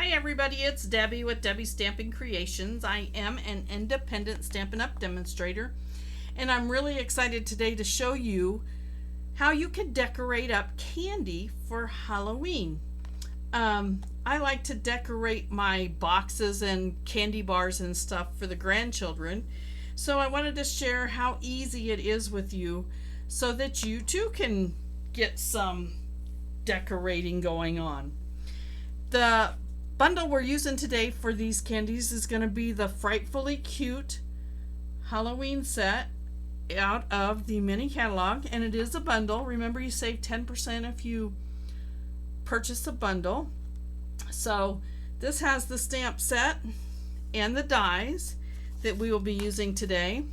Hi everybody, it's Debbie with Debbie's Stampin' Creations. I am an independent Stampin' Up! Demonstrator, and I'm really excited today to show you how you can decorate up candy for Halloween. I like to decorate my boxes and candy bars and stuff for the grandchildren, so I wanted to share how easy it is with you so that you too can get some decorating going on. The bundle we're using today for these candies is going to be the Frightfully Cute Halloween set out of the mini catalog, and it is a bundle. Remember, you save 10% if you purchase a bundle. So this has the stamp set and the dies that we will be using today.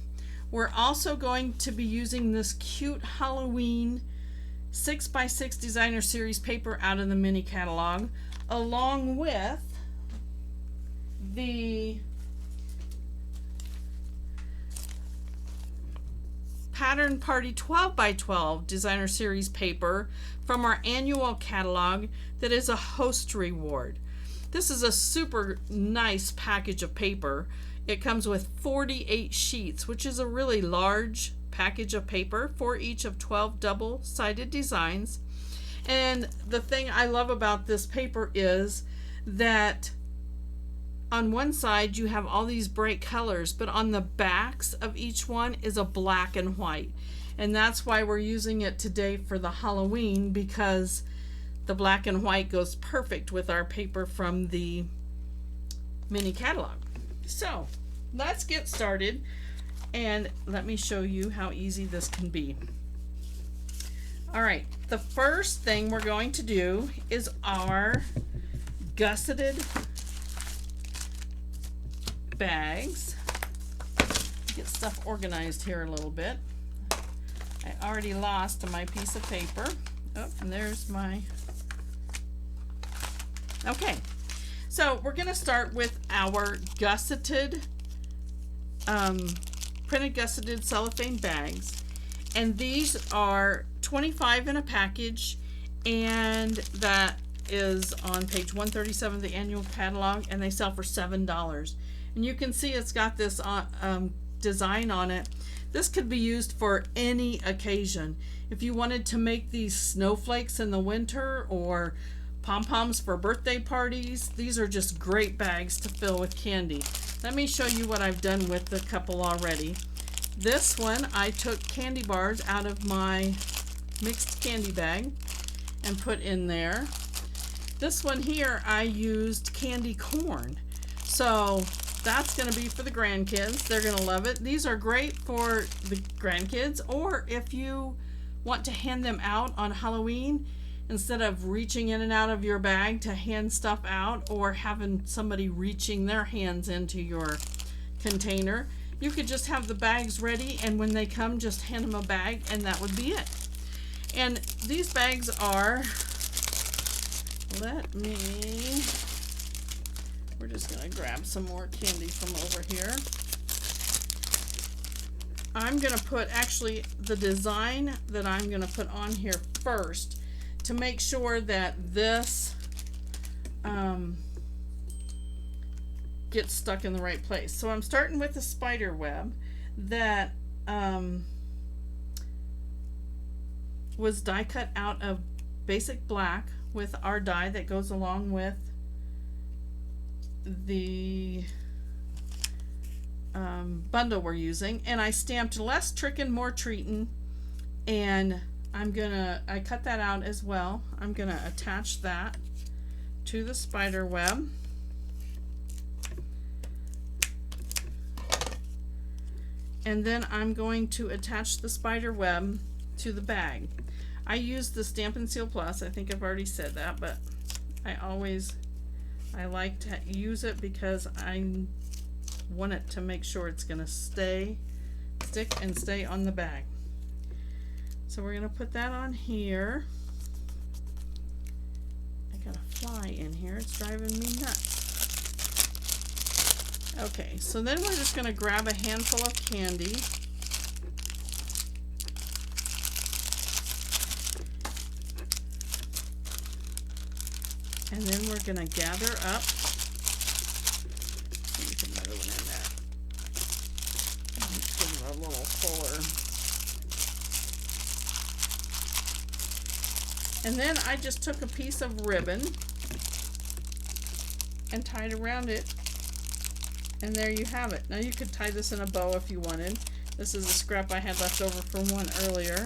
We're also going to be using this cute Halloween 6x6 designer series paper out of the mini catalog, along with the Pattern Party 12x12 designer series paper from our annual catalog that is a host reward. This is a super nice package of paper. It comes with 48 sheets, which is a really large package of paper for each of 12 double-sided designs. And the thing I love about this paper is that on one side you have all these bright colors, but on the backs of each one is a black and white. And that's why we're using it today for the Halloween, because the black and white goes perfect with our paper from the mini catalog. So let's get started, and let me show you how easy this can be. Alright, the first thing we're going to do is our gusseted bags. Get stuff organized here a little bit. I already lost my piece of paper. Oh, and there's my... Okay, so we're going to start with our gusseted, printed gusseted cellophane bags. And these are 25 in a package, and that is on page 137 of the annual catalog, and they sell for $7. And you can see it's got this design on it. This could be used for any occasion. If you wanted to make these snowflakes in the winter or pom-poms for birthday parties, these are just great bags to fill with candy. Let me show you what I've done with the couple already. This one, I took candy bars out of my mixed candy bag and put in there. This one here, I used candy corn. So that's going to be for the grandkids. They're going to love it. These are great for the grandkids, or if you want to hand them out on Halloween, instead of reaching in and out of your bag to hand stuff out, or having somebody reaching their hands into your container, you could just have the bags ready, and when they come, just hand them a bag, and that would be it. And these bags are, we're just going to grab some more candy from over here. I'm going to put, actually, the design that I'm going to put on here first to make sure that this gets stuck in the right place. So I'm starting with a spider web that was die cut out of basic black with our die that goes along with the bundle we're using, and I stamped less trickin', more treatin', and I cut that out as well. I'm gonna attach that to the spider web. And then I'm going to attach the spider web to the bag. I use the Stampin' Seal Plus. I think I've already said that, but I like to use it because I want it to make sure it's going to stick and stay on the bag. So we're going to put that on here. I got a fly in here. It's driving me nuts. Okay, so then we're just going to grab a handful of candy. And then we're going to gather up. There's another one in there. Let's give it a little fuller. And then I just took a piece of ribbon and tied around it. And there you have it. Now you could tie this in a bow if you wanted. This is a scrap I had left over from one earlier.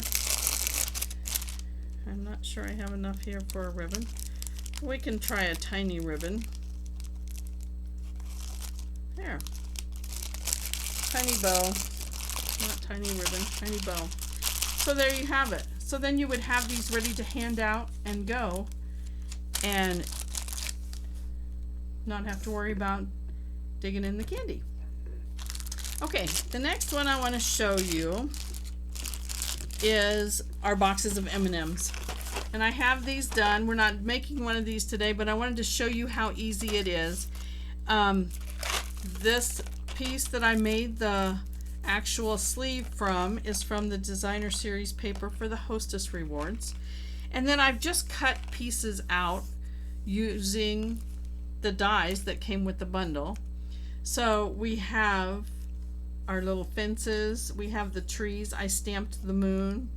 I'm not sure I have enough here for a ribbon. We can try a tiny ribbon. There. Tiny bow. Not tiny ribbon, tiny bow. So there you have it. So then you would have these ready to hand out and go and not have to worry about digging in the candy. Okay, the next one I want to show you is our boxes of M&Ms. And I have these done. We're not making one of these today, but I wanted to show you how easy it is. This piece that I made the actual sleeve from is from the designer series paper for the Hostess Rewards. And then I've just cut pieces out using the dies that came with the bundle. So we have our little fences, we have the trees, I stamped the moon,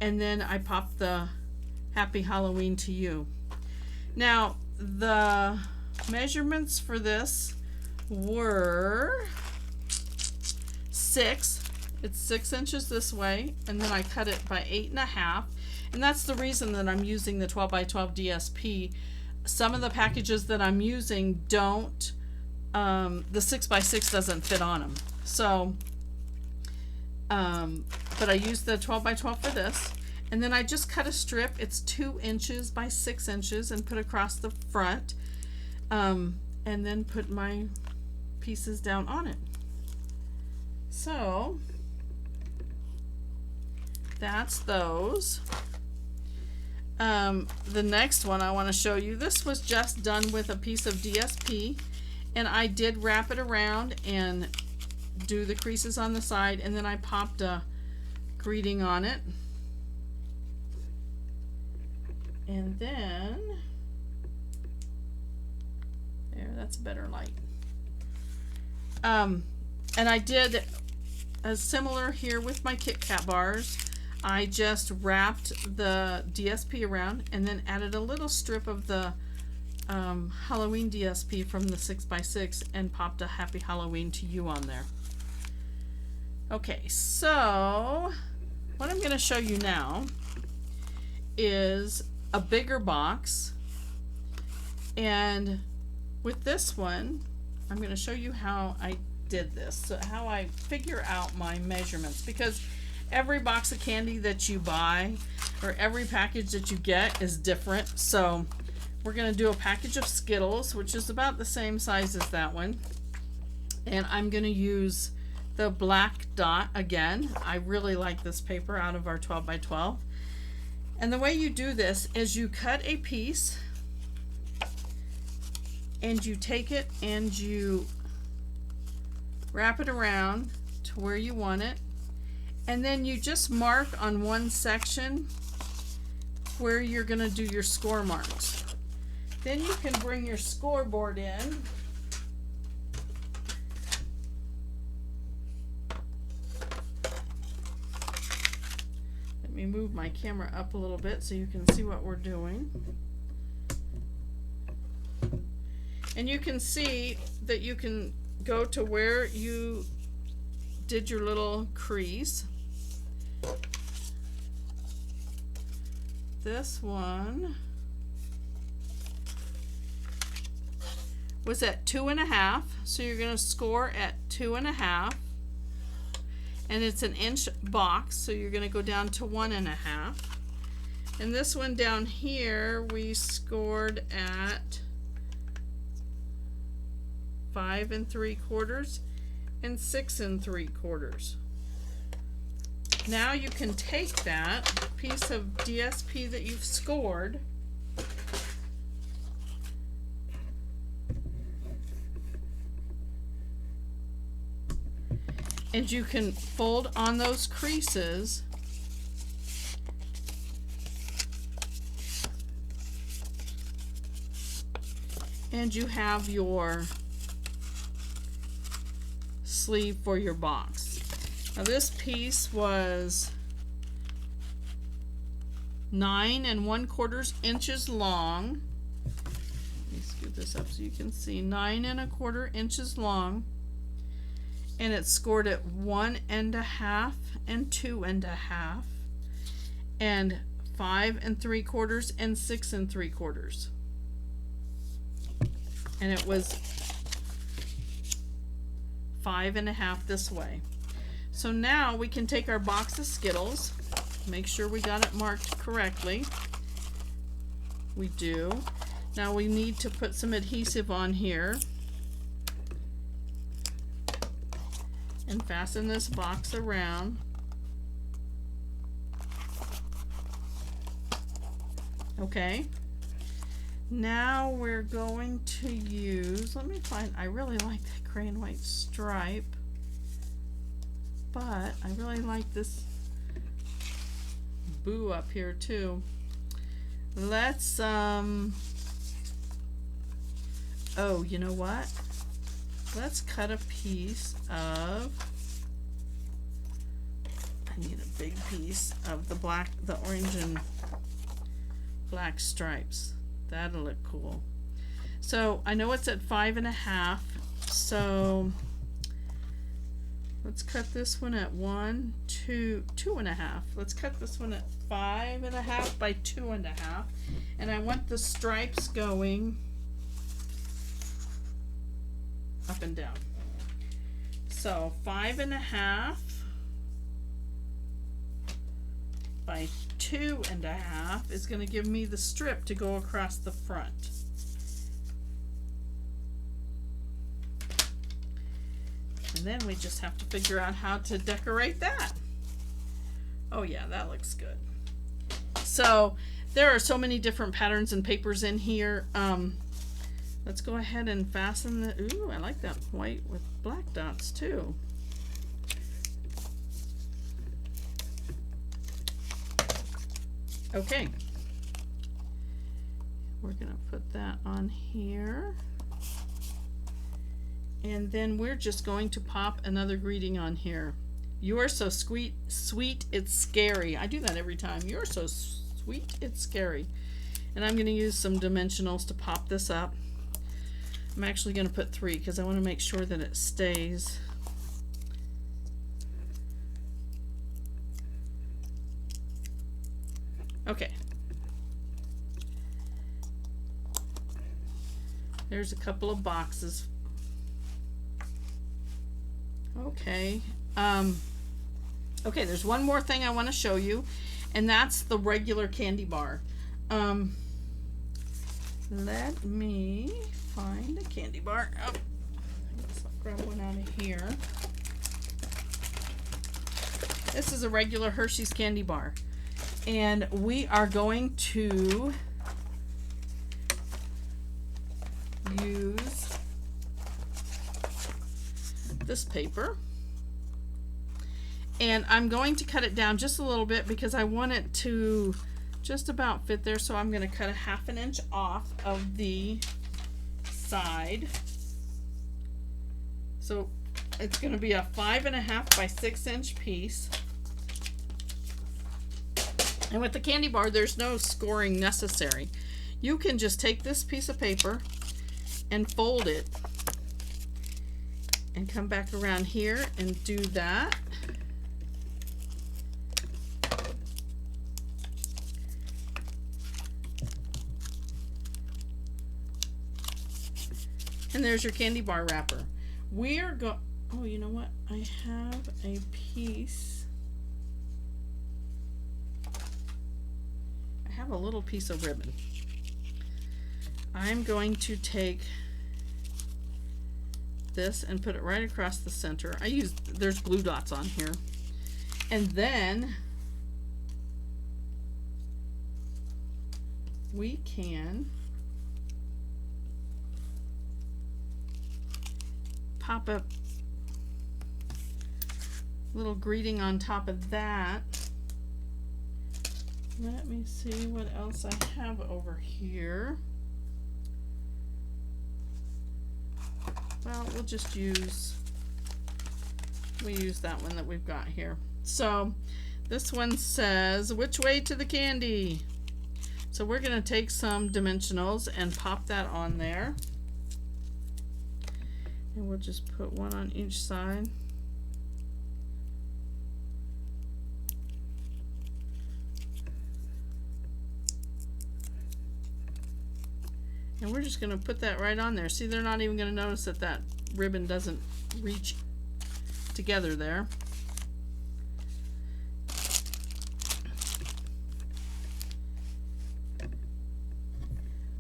and then I popped the Happy Halloween to You. Now the measurements for this were 6. It's 6 inches this way, and then I cut it by 8.5, and that's the reason that I'm using the 12 by 12 DSP. Some of the packages that I'm using don't, the 6 by 6 doesn't fit on them. So, but I used the 12 by 12 for this, and then I just cut a strip. It's 2 inches by 6 inches and put across the front, and then put my pieces down on it. So that's those. The next one I want to show you, this was just done with a piece of DSP, and I did wrap it around and do the creases on the side, and then I popped a greeting on it, and then there, that's a better light. And I did a similar here with my Kit Kat bars. I just wrapped the DSP around and then added a little strip of the Halloween DSP from the 6 by 6 and popped a Happy Halloween to You on there. Okay, so what I'm going to show you now is a bigger box, and with this one I'm going to show you how I did this, so how I figure out my measurements, because every box of candy that you buy or every package that you get is different. So we're going to do a package of Skittles, which is about the same size as that one, and I'm going to use the black dot again. I really like this paper out of our 12 by 12. And the way you do this is you cut a piece and you take it and you wrap it around to where you want it, and then you just mark on one section where you're going to do your score marks. Then you can bring your scoreboard in. Let me move my camera up a little bit so you can see what we're doing. And you can see that you can go to where you did your little crease. This one was at 2.5, so you're going to score at 2.5, and it's an inch box, so you're going to go down to 1.5. And this one down here we scored at 5 3/4 and 6 3/4. Now you can take that piece of DSP that you've scored and you can fold on those creases And you have your sleeve for your box. Now this piece was 9 1/4 inches long. Let me scoot this up so you can see. 9 1/4 inches long, and it's scored at 1 1/2 and 2 1/2, and 5 3/4 and 6 3/4. And it was 5 1/2 this way. So now we can take our box of Skittles, make sure we got it marked correctly. We do. Now we need to put some adhesive on here and fasten this box around. Okay. Now we're going to use, let me find, I really like that gray and white stripe, but I really like this boo up here too. Let's, oh, you know what? Let's cut a piece of, I need a big piece of the black, the orange and black stripes. That'll look cool. So I know it's at 5 1/2, so let's cut this one at 1, 2, 2 1/2. Let's cut this one at 5 1/2 by 2 1/2, and I want the stripes going up and down. So 5 1/2 by 2 1/2 is going to give me the strip to go across the front. And then we just have to figure out how to decorate that. Oh yeah, that looks good. So there are so many different patterns and papers in here. Let's go ahead and fasten the, ooh, I like that white with black dots too. Okay, we're going to put that on here, and then we're just going to pop another greeting on here. You're so sweet, it's scary. I do that every time. You're so sweet, it's scary. And I'm going to use some dimensionals to pop this up. I'm actually going to put 3 because I want to make sure that it stays. Okay. There's a couple of boxes. Okay. Okay, there's one more thing I want to show you, and that's the regular candy bar. Let me find a candy bar. Oh, I guess I'll grab one out of here. This is a regular Hershey's candy bar. And we are going to use this paper, and I'm going to cut it down just a little bit because I want it to just about fit there. So I'm going to cut a 1/2 inch off of the side. So it's going to be a 5 1/2 by 6 inch piece. And with the candy bar, there's no scoring necessary. You can just take this piece of paper and fold it and come back around here and do that. And there's your candy bar wrapper. We're go, oh, you know what? I have a piece. I have a little piece of ribbon. I'm going to take this and put it right across the center. There's blue dots on here. And then we can pop a little greeting on top of that. Let me see what else I have over here. we'll just use that one that we've got here. So this one says, which way to the candy? So we're going to take some dimensionals and pop that on there. And we'll just put one on each side. And we're just going to put that right on there. See, they're not even going to notice that that ribbon doesn't reach together there.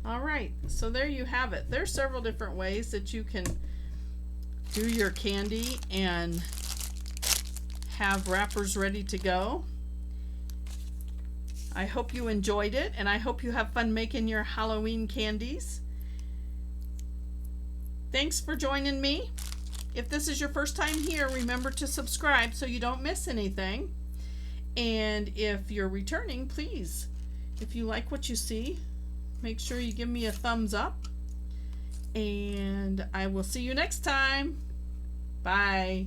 Alright, so there you have it. There's several different ways that you can do your candy and have wrappers ready to go. I hope you enjoyed it, and I hope you have fun making your Halloween candies. Thanks for joining me. If this is your first time here, remember to subscribe so you don't miss anything. And if you're returning, please, if you like what you see, make sure you give me a thumbs up. And I will see you next time. Bye.